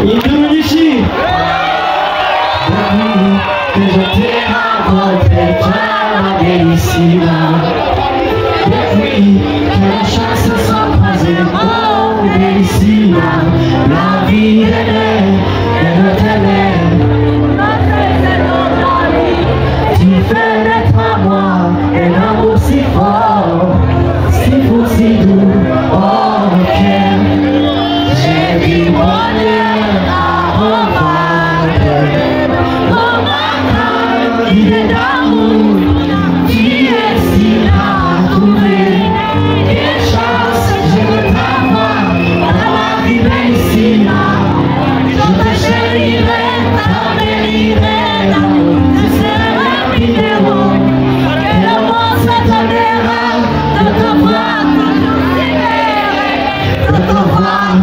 Indonésie. Que je t'ai rencontré, toi, bellissima. Depuis que la chance se soit croisée, oh, bellissima. La vie est belle, et notre tu fais d'être à moi un amour si fort, si fou, si doux, oh ok. J'ai du bonheur à remarquer, remarquer l'idée d'amour qui est si rare à trouver. Quelle chance j'ai de t'avoir dans ma vie bellissima. Je te chérirai, t'embellirai d'amour.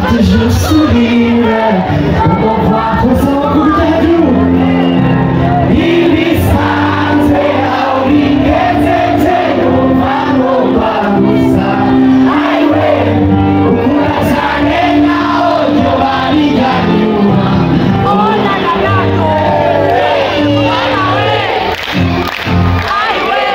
Toujours sourire, pour voir que son coup de jour. Il dispense à oublier no mano bagunça. Ai, ué, uma janela onde eu barriga nenhuma. Olha, gato, ai, ué,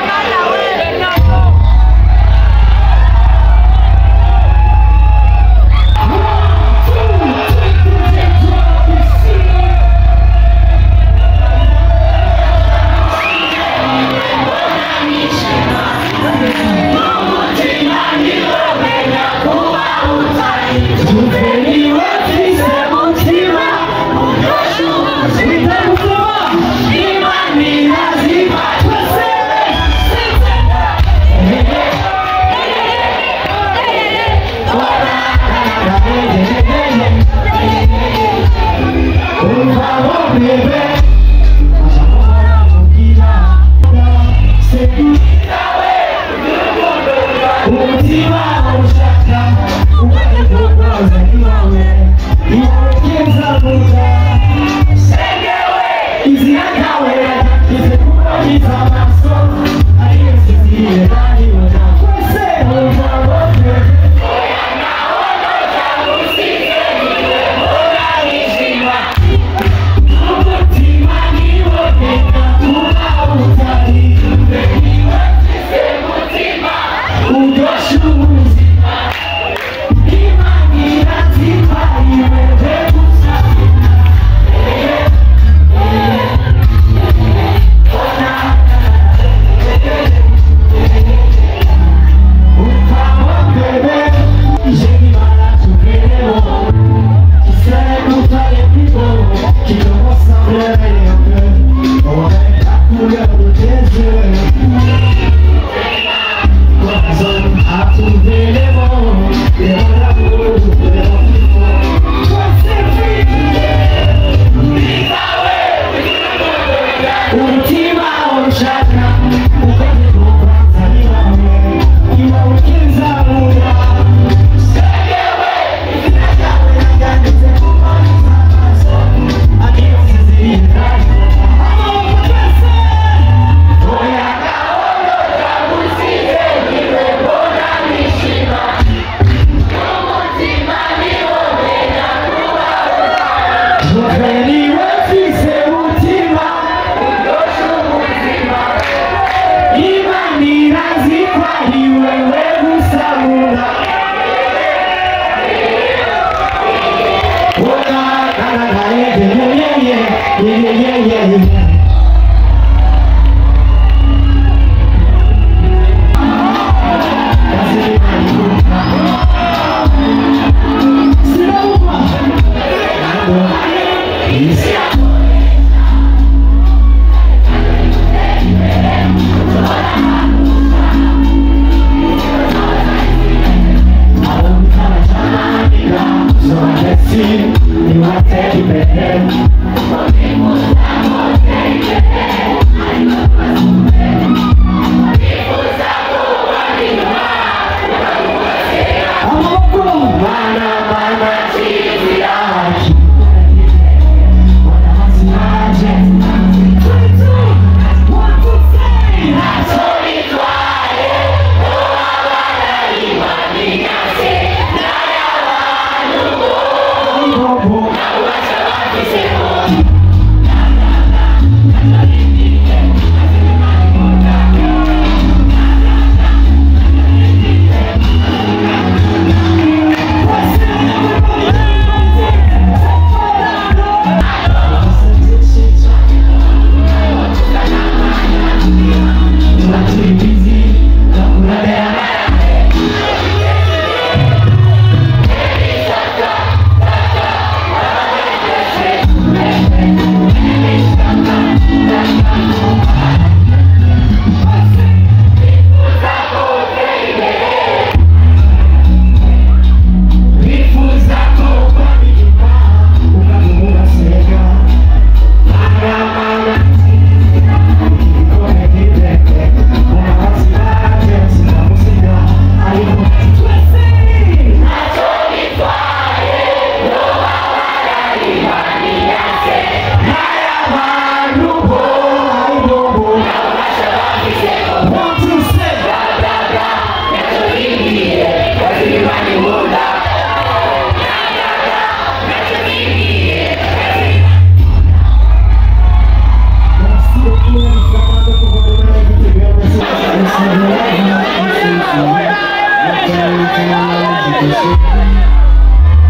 Eu até que perder,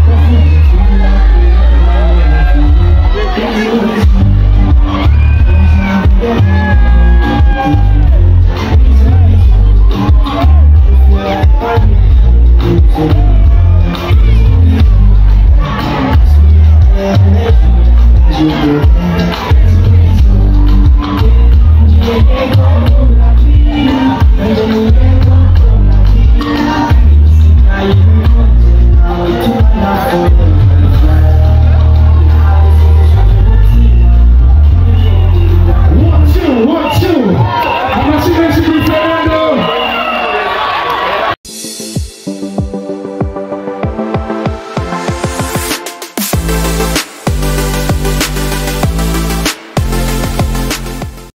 Thank you.